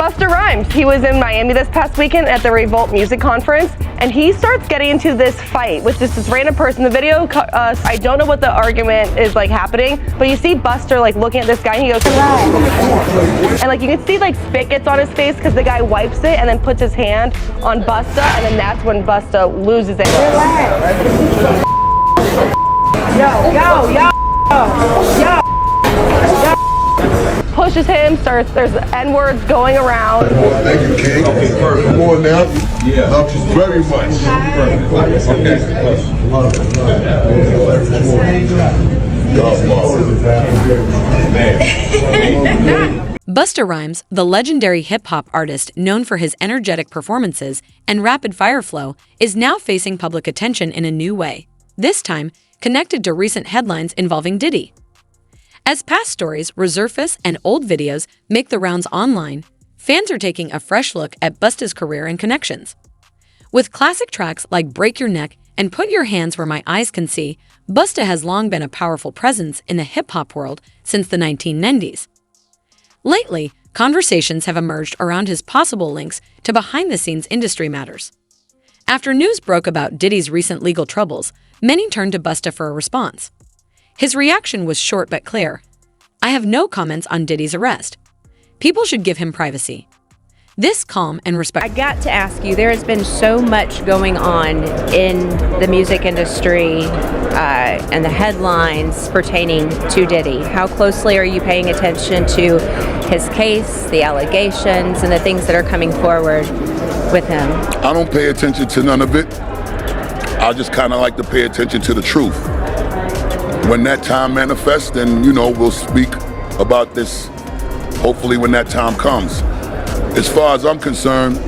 Busta Rhymes. He was in Miami this past weekend at the Revolt Music Conference, and he starts getting into this fight with this random person. The video, I don't know what the argument is like happening, but you see Busta like looking at this guy, and he goes, and like you can see like spit gets on his face because the guy wipes it and then puts his hand on Busta, and then that's when Busta loses it. Yo. Pushes him, there's N-words going around. Thank you, King. Come on now. Yeah. Love you very much. Busta Rhymes, the legendary hip-hop artist known for his energetic performances and rapid-fire flow, is now facing public attention in a new way, this time connected to recent headlines involving Diddy. As past stories resurface and old videos make the rounds online, fans are taking a fresh look at Busta's career and connections. With classic tracks like Break Your Neck and Put Your Hands Where My Eyes Can See, Busta has long been a powerful presence in the hip-hop world since the 1990s. Lately, conversations have emerged around his possible links to behind-the-scenes industry matters. After news broke about Diddy's recent legal troubles, many turned to Busta for a response. His reaction was short but clear. "I have no comments on Diddy's arrest. People should give him privacy." This calm and respect. I got to ask you, there has been so much going on in the music industry and the headlines pertaining to Diddy. How closely are you paying attention to his case, the allegations, and the things that are coming forward with him? I don't pay attention to none of it. I just kind of like to pay attention to the truth. When that time manifests, then, we'll speak about this, hopefully when that time comes. As far as I'm concerned,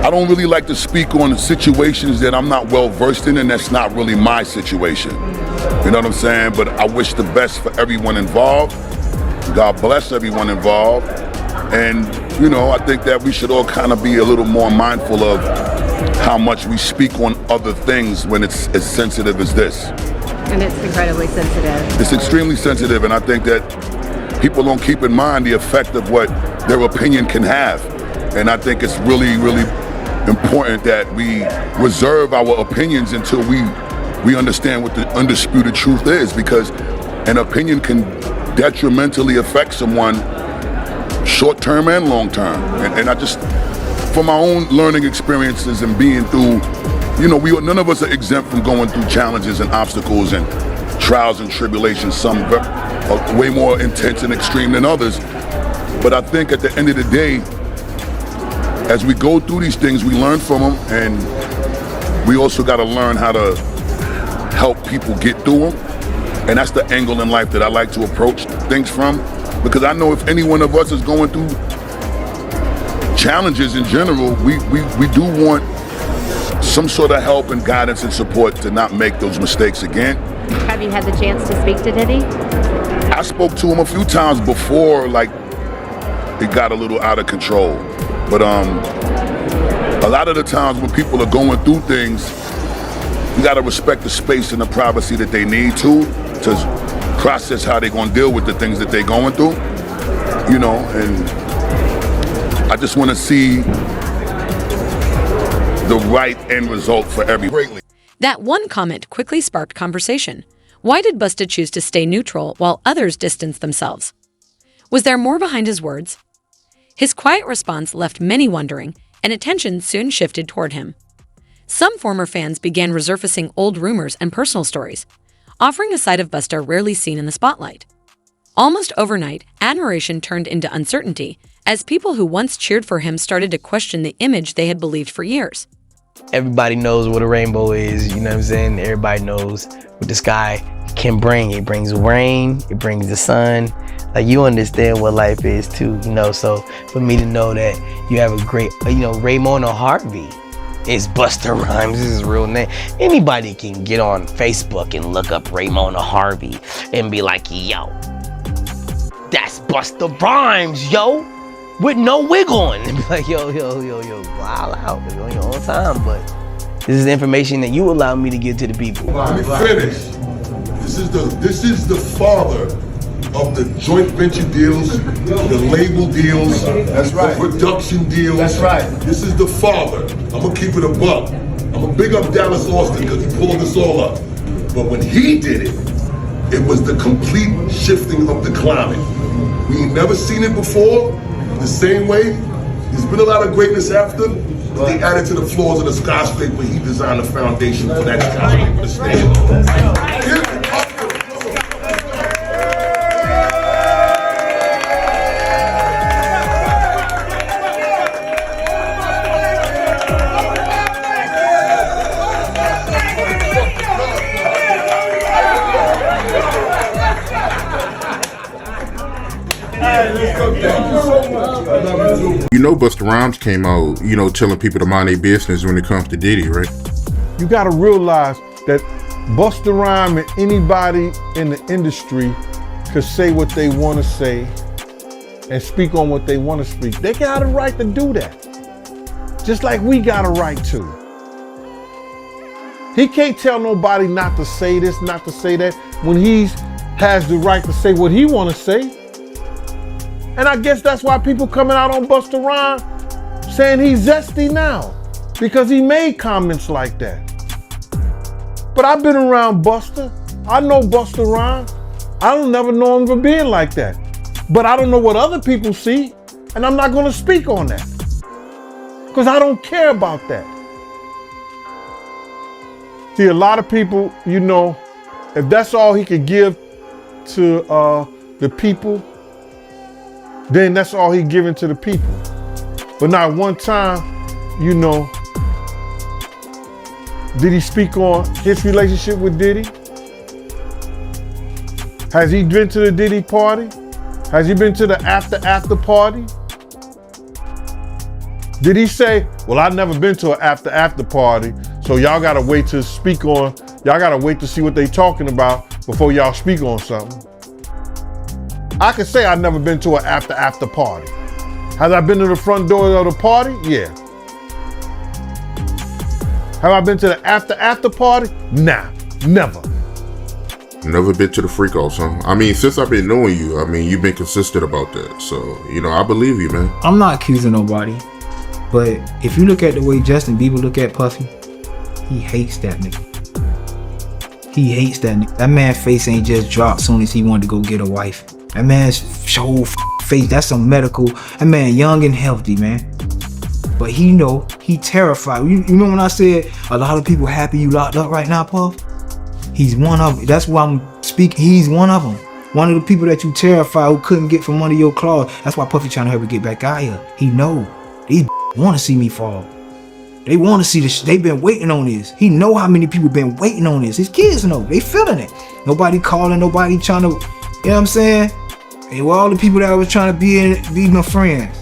I don't really like to speak on situations that I'm not well versed in, and that's not really my situation. You know what I'm saying? But I wish the best for everyone involved. God bless everyone involved. And, I think that we should all kind of be a little more mindful of how much we speak on other things when it's as sensitive as this. And it's incredibly sensitive. It's extremely sensitive, and I think that people don't keep in mind the effect of what their opinion can have. And I think it's really, really important that we reserve our opinions until we understand what the undisputed truth is, because an opinion can detrimentally affect someone short-term and long-term. And I just, from my own learning experiences and being through, none of us are exempt from going through challenges and obstacles and trials and tribulations, some are way more intense and extreme than others. But I think at the end of the day, as we go through these things, we learn from them, and we also got to learn how to help people get through them. And that's the angle in life that I like to approach things from, because I know if any one of us is going through challenges in general, we do want some sort of help and guidance and support to not make those mistakes again. Have you had the chance to speak to Diddy? I spoke to him a few times before, it got a little out of control. But a lot of the times when people are going through things, you gotta respect the space and the privacy that they need to process how they're gonna deal with the things that they're going through, and I just wanna see the right end result for everyone. That one comment quickly sparked conversation. Why did Busta choose to stay neutral while others distanced themselves? Was there more behind his words? His quiet response left many wondering, and attention soon shifted toward him. Some former fans began resurfacing old rumors and personal stories, offering a side of Busta rarely seen in the spotlight. Almost overnight, admiration turned into uncertainty as people who once cheered for him started to question the image they had believed for years. Everybody knows what a rainbow is, you know what I'm saying? Everybody knows what the sky can bring. It brings rain, it brings the sun. You understand what life is too, so for me to know that you have a great, Raymona Harvey is Busta Rhymes, this is his real name. Anybody can get on Facebook and look up Raymona Harvey and be like, yo, that's Busta Rhymes, yo, with no wig on. And be like, yo, wild out, it's on your own time, but this is the information that you allow me to give to the people. Let me finish. This is the father of the joint venture deals, the label deals, That's right. the production deals. That's right. This is the father. I'm gonna keep it a buck. I'm gonna big up Dallas Austin because he pulled this all up. But when he did it, it was the complete shifting of the climate. We ain't never seen it before, the same way. There's been a lot of greatness after, but they added to the floors of the skyscraper. He designed the foundation for that skyscraper to stand on. Give it up. You know Busta Rhymes came out, telling people to mind their business when it comes to Diddy, right? You gotta realize that Busta Rhymes and anybody in the industry could say what they wanna say and speak on what they wanna speak. They got a right to do that. Just like we got a right to. He can't tell nobody not to say this, not to say that, when he has the right to say what he wanna say. And I guess that's why people coming out on Busta Rhymes saying he's zesty now, because he made comments like that. But I've been around Busta. I know Busta Rhymes. I don't never know him for being like that. But I don't know what other people see, and I'm not gonna speak on that. Because I don't care about that. See, a lot of people, if that's all he could give to the people, then that's all he giving to the people. But not one time, did he speak on his relationship with Diddy? Has he been to the Diddy party? Has he been to the after party? Did he say, well, I've never been to an after party, so y'all gotta wait to speak on, y'all gotta wait to see what they talking about before y'all speak on something? I can say I've never been to an after party. Have I been to the front door of the party? Yeah. Have I been to the after party? Nah, never. Never been to the freak off, huh? I mean, since I've been knowing you, you've been consistent about that. So, I believe you, man. I'm not accusing nobody, but if you look at the way Justin Bieber look at Puffy, he hates that nigga. He hates that nigga. That man's face ain't just dropped soon as he wanted to go get a wife. That man's whole face, that's some medical. That man young and healthy, man. But he terrified. You remember when I said a lot of people happy you locked up right now, Puff? He's one of them. That's why I'm speaking. He's one of them. One of the people that you terrified who couldn't get from under your claws. That's why Puffy trying to help me get back out here. He know. These want to see me fall. They want to see this. They've been waiting on this. He know how many people been waiting on this. His kids know. They feeling it. Nobody calling. Nobody trying to. You know what I'm saying? And with all the people that was trying to be my friends.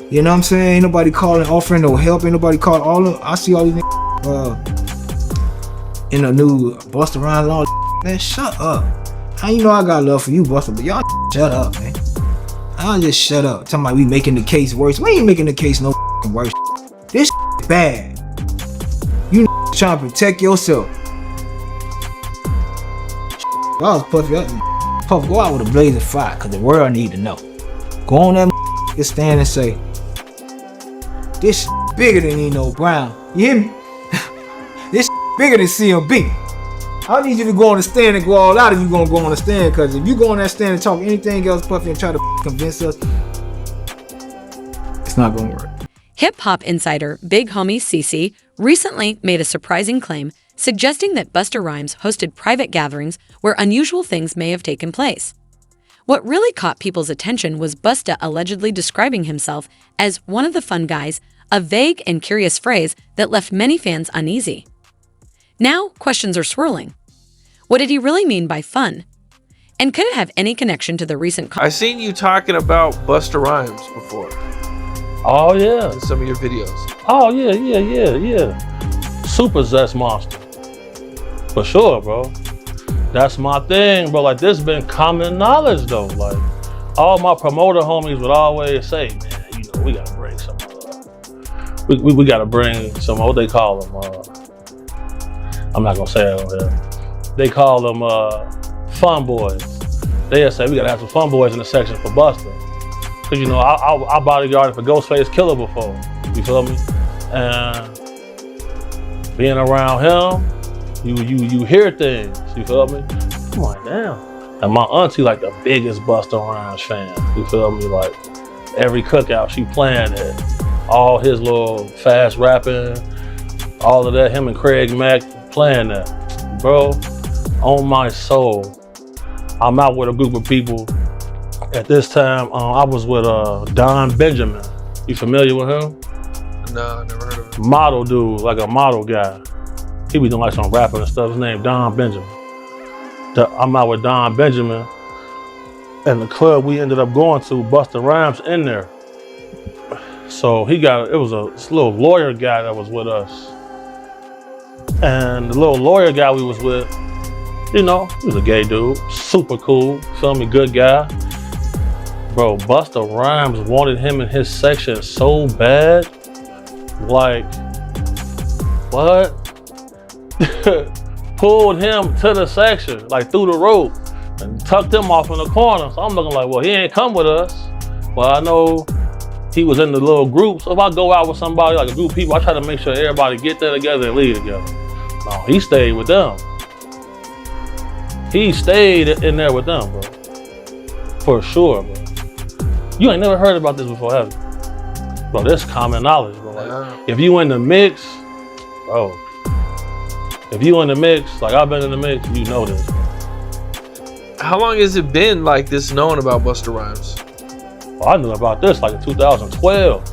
You know what I'm saying? Ain't nobody calling, offering no help. Ain't nobody calling. I see all these in the new Busta Rhymes and all that. Man, shut up. How you know I got love for you, Busta, but y'all shut up, man. I'll just shut up. Talking about we making the case worse. We ain't making the case no worse. This bad. You trying to protect yourself. I was Puff, go out with a blaze of fire, cause the world need to know. Go on that stand and say, this bigger than Nino Brown. You hear me? This bigger than CMB. I need you to go on the stand and go all out if you gonna go on the stand, cause if you go on that stand and talk anything else, Puffy, and try to convince us, it's not gonna work. Hip-hop insider Big Homie CeCe recently made a surprising claim suggesting that Busta Rhymes hosted private gatherings where unusual things may have taken place. What really caught people's attention was Busta allegedly describing himself as one of the fun guys, a vague and curious phrase that left many fans uneasy. Now, questions are swirling. What did he really mean by fun? And could it have any connection to the recent... I seen you talking about Busta Rhymes before. Oh, yeah. In some of your videos. Oh, yeah. Super zest monster. For sure, bro. That's my thing, bro. Like, this been common knowledge, though. Like, all my promoter homies would always say, man, we gotta bring some, we gotta bring some, what they call them, I'm not gonna say it on here. They call them fun boys. They'll say, we gotta have some fun boys in the section for Busta. Cause you know, I bodyguarded for Ghostface Killer before, you feel me? And being around him, you hear things, you feel me? I'm like, damn. And my auntie like the biggest Busta Rhymes fan, you feel me? Like every cookout she playing it, all his little fast rapping, all of that, him and Craig Mack playing that. Bro, on my soul, I'm out with a group of people. At this time, I was with Don Benjamin. You familiar with him? No, never heard of him. Model dude, like a model guy. He be doing like some rapping and stuff. His name Don Benjamin. I'm out with Don Benjamin, and the club we ended up going to, Busta Rhymes in there. So it was a little lawyer guy that was with us. And the little lawyer guy we was with, you know, he was a gay dude, super cool, feel me, good guy. Bro, Busta Rhymes wanted him in his section so bad, like, what? Pulled him to the section, like through the rope, and tucked him off in the corner. So I'm looking like, well, he ain't come with us. Well, I know he was in the little group. So if I go out with somebody, like a group of people, I try to make sure everybody get there together and leave together. No, he stayed with them. He stayed in there with them, bro. For sure, bro. You ain't never heard about this before, have you? Bro, this common knowledge, bro. Like, if you in the mix, bro. If you in the mix, like I've been in the mix, you know this. How long has it been like this known about Busta Rhymes? Well, I knew about this like in 2012.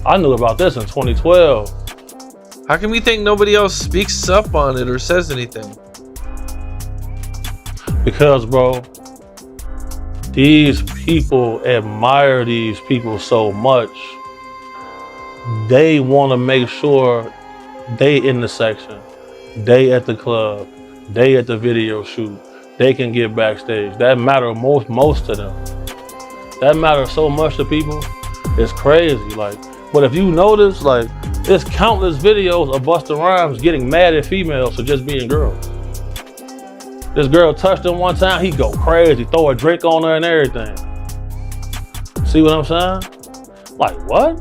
I knew about this in 2012. How come you think nobody else speaks up on it or says anything? Because, bro, these people admire these people so much. They want to make sure they in the section, they at the club, they at the video shoot, they can get backstage. That matters most to them. That matters so much to people. It's crazy. Like, but if you notice, like, there's countless videos of Busta Rhymes getting mad at females for just being girls. This girl touched him one time, he go crazy, throw a drink on her and everything. See what I'm saying? Like, what?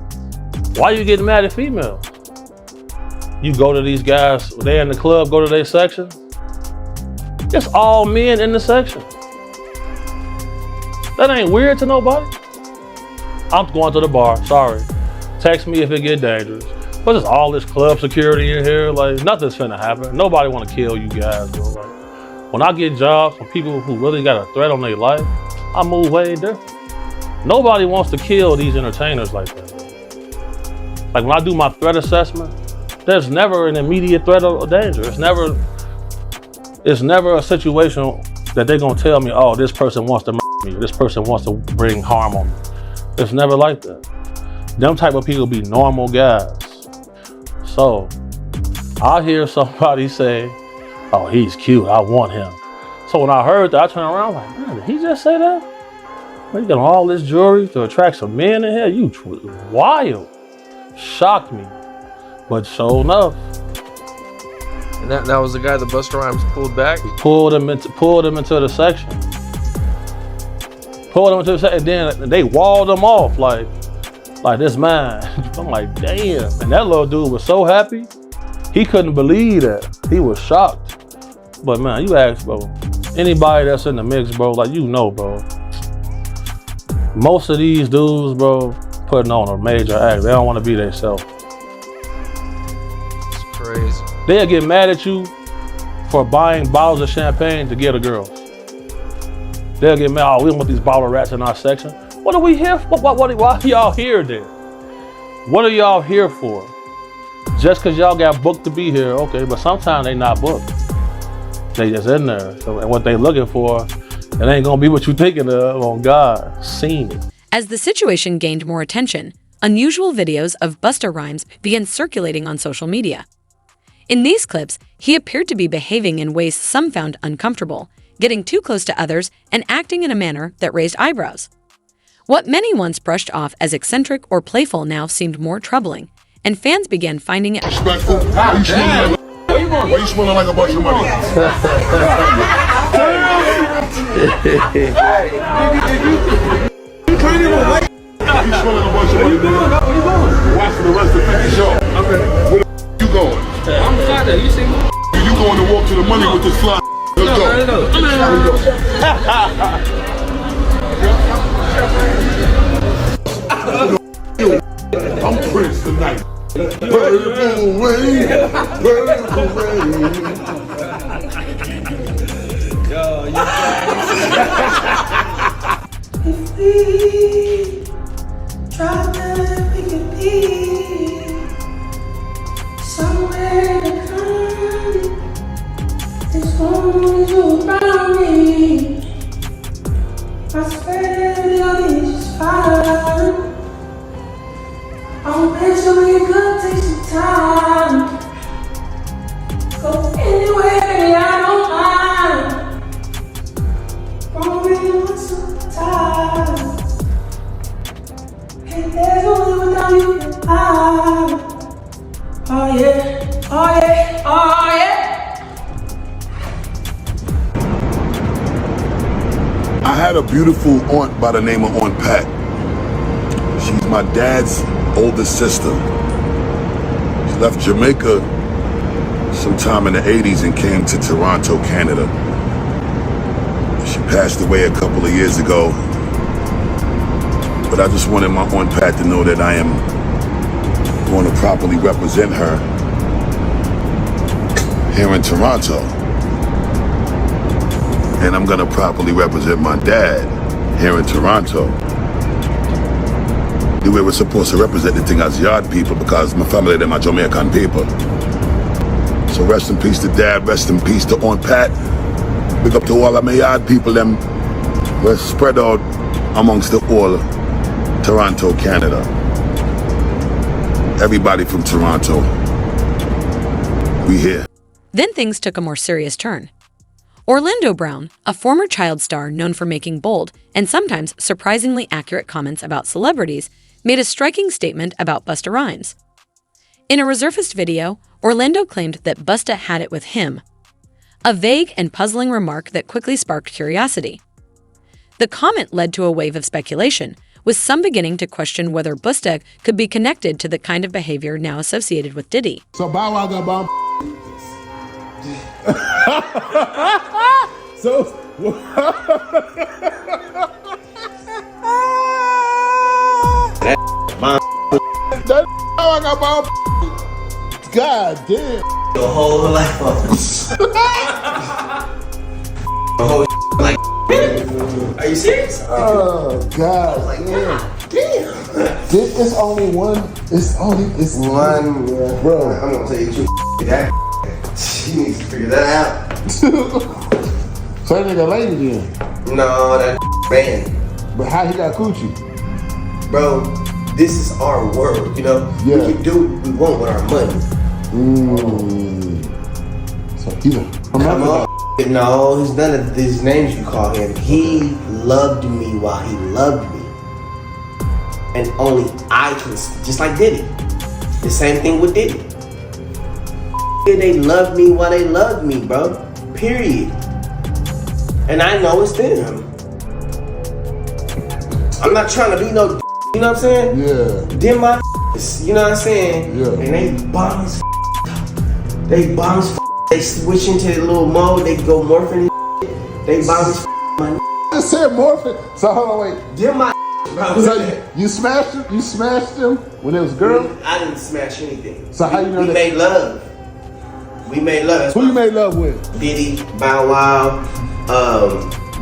Why you getting mad at females? You go to these guys, they in the club, go to their section. It's all men in the section. That ain't weird to nobody. I'm going to the bar, sorry. Text me if it get dangerous. But there's all this club security in here, like nothing's finna happen. Nobody wanna kill you guys, bro. Like, when I get jobs from people who really got a threat on their life, I move way different. Nobody wants to kill these entertainers like that, bro. Like when I do my threat assessment, there's never an immediate threat or danger. It's never a situation that they're gonna tell me, oh, this person wants to murder me, this person wants to bring harm on me. It's never like that. Them type of people be normal guys. So, I hear somebody say, oh, he's cute, I want him. So when I heard that, I turned around like, man, did he just say that? You got all this jewelry to attract some men in here? You wild. Shocked me. But sure enough. And that was the guy that Busta Rhymes pulled back? He pulled him into the section. Pulled him into the section, and then they walled him off like this man. I'm like, damn. And that little dude was so happy. He couldn't believe that. He was shocked. But man, you ask, bro, anybody that's in the mix, bro, like you know, bro. Most of these dudes, bro, putting on a major act. They don't want to be themselves. Crazy. They'll get mad at you for buying bottles of champagne to get a girl. They'll get mad, oh, we don't want these bottle rats in our section. What are we here for? Why are y'all here then? What are y'all here for? Just because y'all got booked to be here, okay, but sometimes they not booked. They just in there. So, and what they looking for, it ain't gonna be what you thinking of on God. Seen it. As the situation gained more attention, unusual videos of Busta Rhymes began circulating on social media. In these clips, he appeared to be behaving in ways some found uncomfortable, getting too close to others and acting in a manner that raised eyebrows. What many once brushed off as eccentric or playful now seemed more troubling, and fans began finding it Respectful. Why you smelling like a bunch of money? You smoking a bunch of money, nigga. Watch for the rest of 50 show. Okay. Where the you going? I'm fly there. You see me? You going to walk to the money with this fly? Let's go. I'm Prince tonight. Purple rain, purple rain. If we try to make it be somewhere to come, as long as you're around me, I swear that I'll be just fine. I'll eventually could take some time. Go anywhere, I don't mind. Only once time. And there's only one time you can hide. Oh yeah, oh yeah, oh yeah. I had a beautiful aunt by the name of Aunt Pat. She's my dad's oldest sister. She left Jamaica sometime in the 80s and came to Toronto, Canada. She passed away a couple of years ago. But I just wanted my Aunt Pat to know that I am going to properly represent her here in Toronto. And I'm gonna properly represent my dad here in Toronto. The way we're supposed to represent the thing as yard people, because my family, they're my Jamaican people. So rest in peace to Dad, rest in peace to Aunt Pat. Big up to all of my yard people, them. We're spread out amongst the whole Toronto, Canada. Everybody from Toronto, we here. Then things took a more serious turn. Orlando Brown, a former child star known for making bold and sometimes surprisingly accurate comments about celebrities, made a striking statement about Busta Rhymes. In a resurfaced video, Orlando claimed that Busta had it with him, a vague and puzzling remark that quickly sparked curiosity. The comment led to a wave of speculation, with some beginning to question whether Busta could be connected to the kind of behavior now associated with Diddy. So Bow Wow got bomb. So that I got bomb. God damn. Your whole life up. The whole like. Are you serious? Oh God. Like, damn. Damn. It's only one. It's one. Yeah. Bro, I'm gonna tell you the truth. That she needs to figure that out. So that nigga lady then. No, that man. But how he got coochie? Bro, this is our world, you know? Yeah. We can do what we want with our money. So he's a Come on. No, he's none of these names you call him. He loved me while he loved me. And only I can, just like Diddy. The same thing with Diddy. They loved me while they loved me, bro. Period. And I know it's them. I'm not trying to be no, you know what I'm saying? Yeah. Them my, you know what I'm saying? Yeah. And they bomb his, they bomb his, they switch into the little mode, they go morphing his, they bomb his, my. I said morphing. So hold on, wait. Them my, bro. So you smashed him? You smashed him when it was girl? I didn't smash anything. So how you know we that? made love. We made love. Who you made love with? Diddy, Bow Wow,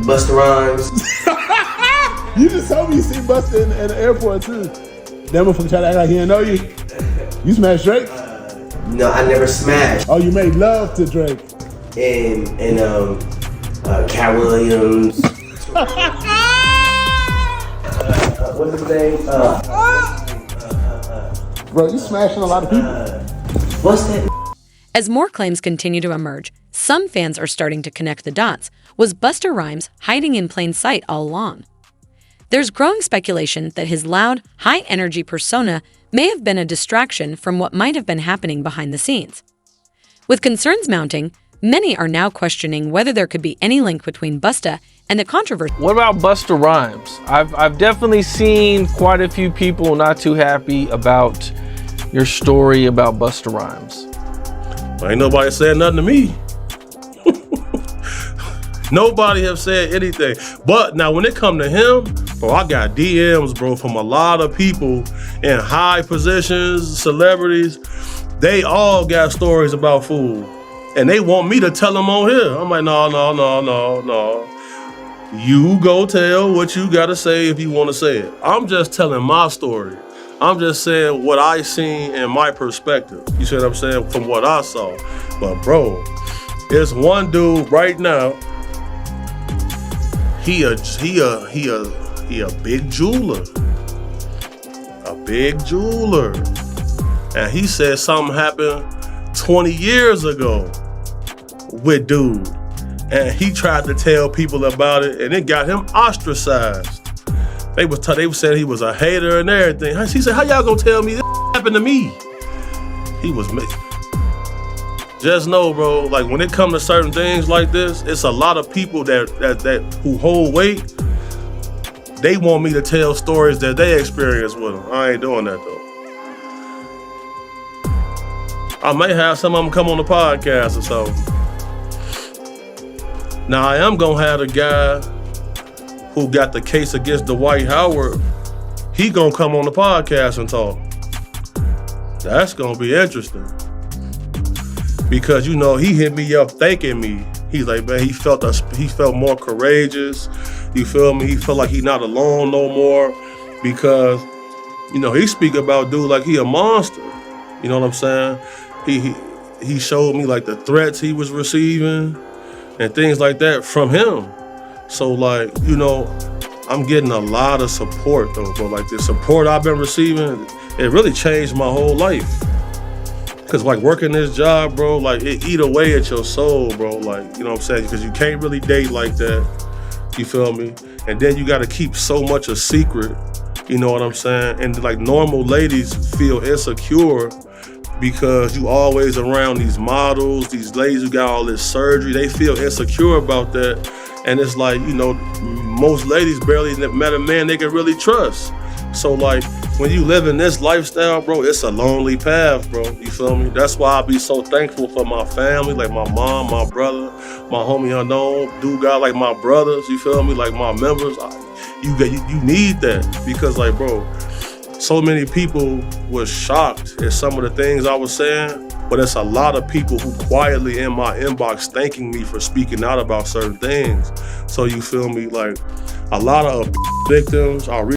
Busta Rhymes. You just told me you see Busta in the airport too. That motherfucker tried to act like he didn't know you. You smashed Drake? No, I never smashed. Oh, you made love to Drake. And Cat Williams. What's his name? Bro, you smashing a lot of people. What's that? As more claims continue to emerge, some fans are starting to connect the dots. Was Busta Rhymes hiding in plain sight all along? There's growing speculation that his loud, high-energy persona may have been a distraction from what might have been happening behind the scenes. With concerns mounting, Many are now questioning whether there could be any link between Busta and the controversy. What about Busta Rhymes? I've definitely seen quite a few people not too happy about your story about Busta Rhymes. Ain't nobody saying nothing to me. Nobody have said anything. But now when it come to him, bro, I got DMs, bro, from a lot of people in high positions, celebrities. They all got stories about food. And they want me to tell them on here. I'm like, no. You go tell what you gotta say if you wanna say it. I'm just telling my story. I'm just saying what I seen in my perspective. You see what I'm saying? From what I saw. But bro, there's one dude right now. He a big jeweler. A big jeweler. And he said something happened 20 years ago with dude. And he tried to tell people about it and it got him ostracized. They were saying he was a hater and everything. He said, how y'all gonna tell me this happened to me? He was just know, bro, like when it comes to certain things like this, it's a lot of people that who hold weight. They want me to tell stories that they experience with them. I ain't doing that though. I may have some of them come on the podcast or something. Now I am gonna have the guy who got the case against Dwight Howard. He gonna come on the podcast and talk. That's gonna be interesting. Because you know he hit me up thanking me. He's like, man, he felt more courageous. You feel me? He felt like he not alone no more. Because, you know, he speak about dude like he a monster. You know what I'm saying? He showed me like the threats he was receiving and things like that from him. So like, you know, I'm getting a lot of support though, bro. Like the support I've been receiving, it really changed my whole life. Cause like working this job, bro, like it eat away at your soul, bro. Like, you know what I'm saying? Cause you can't really date like that. You feel me? And then you gotta keep so much a secret. You know what I'm saying? And like normal ladies feel insecure because you always around these models, these ladies who got all this surgery. They feel insecure about that. And it's like, you know, most ladies barely met a man they can really trust. So like, when you live in this lifestyle, bro, it's a lonely path, bro. You feel me? That's why I be so thankful for my family, like my mom, my brother, my homie Unknown, dude got like my brothers, you feel me? Like my members. You need that because like, bro, so many people was shocked at some of the things I was saying, but it's a lot of people who quietly in my inbox thanking me for speaking out about certain things. So you feel me? Like a lot of victims are